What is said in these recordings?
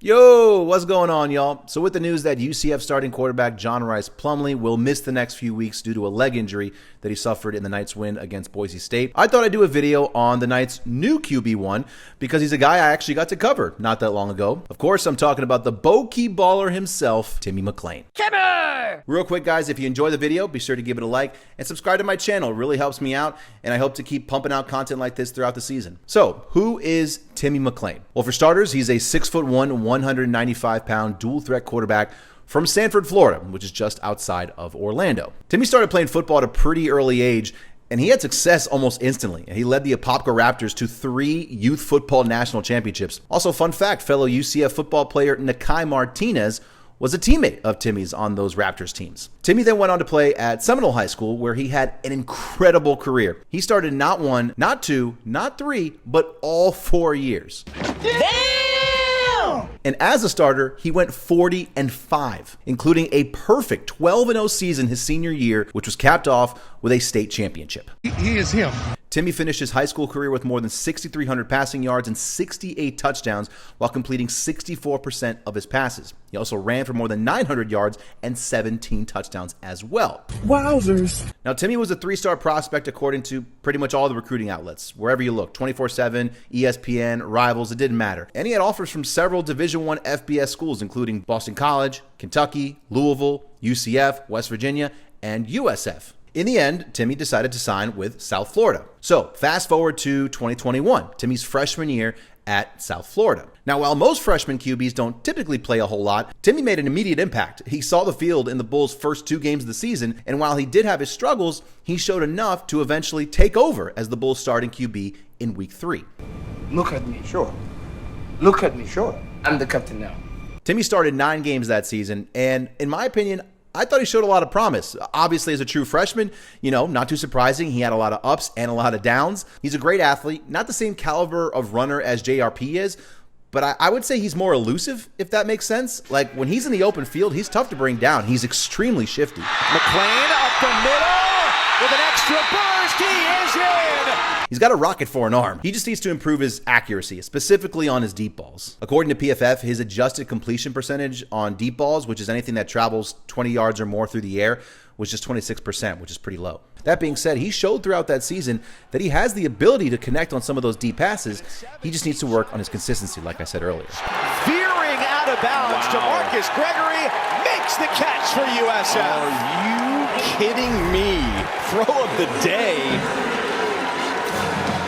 Yo, what's going on, y'all? So with the news that UCF starting quarterback John Rhys Plumlee will miss the next few weeks due to a leg injury that he suffered in the Knights' win against Boise State, I thought I'd do a video on the Knights' new QB1 because he's a guy I actually got to cover not that long ago. Of course, I'm talking about the Bo-Key baller himself, Timmy McClain. Timmy! Real quick, guys, if you enjoy the video, be sure to give it a like and subscribe to my channel. It really helps me out, and I hope to keep pumping out content like this throughout the season. So, who is Timmy McClain? Well, for starters, he's a 6'1", 195-pound dual-threat quarterback from Sanford, Florida, which is just outside of Orlando. Timmy started playing football at a pretty early age, and he had success almost instantly. He led the Apopka Raptors to 3 youth football national championships. Also, fun fact, fellow UCF football player Nakai Martinez was a teammate of Timmy's on those Raptors teams. Timmy then went on to play at Seminole High School, where he had an incredible career. He started not 1, not 2, not 3, but all 4 years. Damn! And as a starter, he went 40-5, including a perfect 12-0 season his senior year, which was capped off with a state championship. He is him. Timmy finished his high school career with more than 6,300 passing yards and 68 touchdowns while completing 64% of his passes. He also ran for more than 900 yards and 17 touchdowns as well. Wowzers. Now, Timmy was a 3-star prospect according to pretty much all the recruiting outlets. Wherever you look, 24/7, ESPN, Rivals, it didn't matter. And he had offers from several Division I FBS schools, including Boston College, Kentucky, Louisville, UCF, West Virginia, and USF. In the end, Timmy decided to sign with South Florida. So, fast forward to 2021, Timmy's freshman year at South Florida. Now, while most freshman QBs don't typically play a whole lot, Timmy made an immediate impact. He saw the field in the Bulls' first 2 games of the season, and while he did have his struggles, he showed enough to eventually take over as the Bulls' starting QB in Week 3. Look at me, sure. Look at me, sure. I'm the captain now. Timmy started 9 games that season, and in my opinion, I thought he showed a lot of promise. Obviously, as a true freshman, not too surprising. He had a lot of ups and a lot of downs. He's a great athlete, not the same caliber of runner as JRP is, but I would say he's more elusive, if that makes sense. Like, when he's in the open field, he's tough to bring down. He's extremely shifty. McClain up the middle with an extra burst. He is in. He's got a rocket for an arm. He just needs to improve his accuracy, specifically on his deep balls. According to PFF, his adjusted completion percentage on deep balls, which is anything that travels 20 yards or more through the air, was just 26%, which is pretty low. That being said, he showed throughout that season that he has the ability to connect on some of those deep passes. He just needs to work on his consistency, like I said earlier. Veering out of bounds, DeMarcus Gregory makes the catch for USF. Are you kidding me? Throw of the day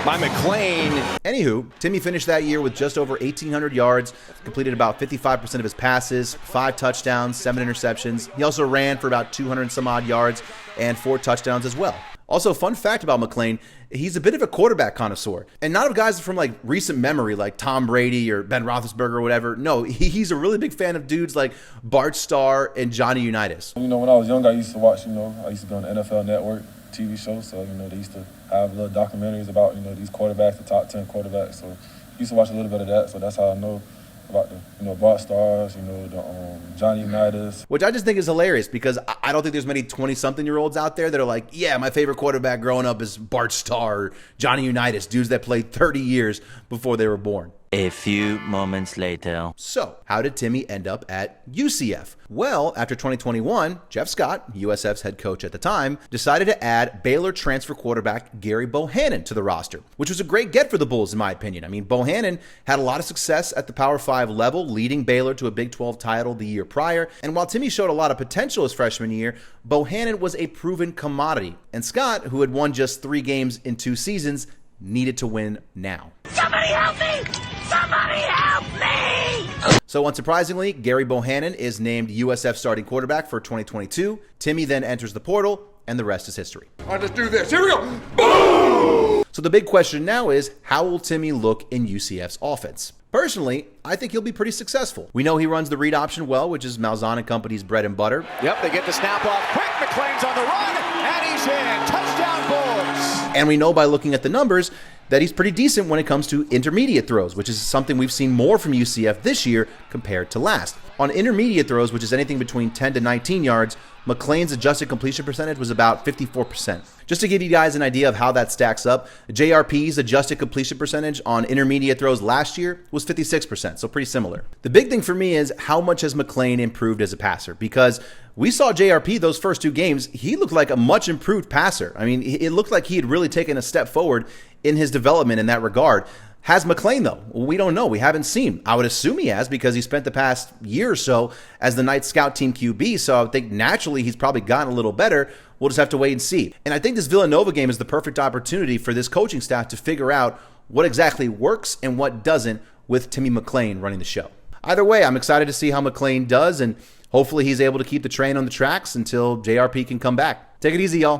by McClain. Anywho, Timmy finished that year with just over 1,800 yards, completed about 55% of his passes, 5 touchdowns, 7 interceptions. He also ran for about 200 and some odd yards and 4 touchdowns as well. Also, fun fact about McClain, he's a bit of a quarterback connoisseur. And not of guys from like recent memory, like Tom Brady or Ben Roethlisberger or whatever. No, he's a really big fan of dudes like Bart Starr and Johnny Unitas. When I was young, I used to watch, I used to go on the NFL Network TV show, so they used to have little documentaries about these quarterbacks, the top 10 quarterbacks. So I used to watch a little bit of that, so that's how I know about the Bart Stars, the Johnny Unitas. Which I just think is hilarious because I don't think there's many 20-something-year-olds out there that are like, yeah, my favorite quarterback growing up is Bart Starr or Johnny Unitas, dudes that played 30 years before they were born. A few moments later. So, how did Timmy end up at UCF? Well, after 2021, Jeff Scott, USF's head coach at the time, decided to add Baylor transfer quarterback Gary Bohannon to the roster, which was a great get for the Bulls, in my opinion. I mean, Bohannon had a lot of success at the Power 5 level, leading Baylor to a Big 12 title the year prior. And while Timmy showed a lot of potential his freshman year, Bohannon was a proven commodity. And Scott, who had won just 3 games in 2 seasons, needed to win now. Somebody help me! Somebody help me! So unsurprisingly, Gary Bohannon is named USF starting quarterback for 2022. Timmy then enters the portal, and the rest is history. All right, let's do this. Here we go. Boom! So the big question now is, how will Timmy look in UCF's offense? Personally, I think he'll be pretty successful. We know he runs the read option well, which is Malzahn and Company's bread and butter. Yep, they get the snap off quick. McClain's on the run, and he's in. Touchdown, Bulls. And we know by looking at the numbers that he's pretty decent when it comes to intermediate throws, which is something we've seen more from UCF this year compared to last. On intermediate throws, which is anything between 10 to 19 yards, McClain's adjusted completion percentage was about 54%. Just to give you guys an idea of how that stacks up, JRP's adjusted completion percentage on intermediate throws last year was 56%, so pretty similar. The big thing for me is how much has McClain improved as a passer, because we saw JRP those first 2 games, he looked like a much improved passer. I mean, it looked like he had really taken a step forward in his development in that regard. Has McClain, though? We don't know. We haven't seen. I would assume he has because he spent the past year or so as the Knights scout team QB, so I would think naturally he's probably gotten a little better. We'll just have to wait and see. And I think this Villanova game is the perfect opportunity for this coaching staff to figure out what exactly works and what doesn't with Timmy McClain running the show. Either way, I'm excited to see how McClain does, and hopefully he's able to keep the train on the tracks until JRP can come back. Take it easy, y'all.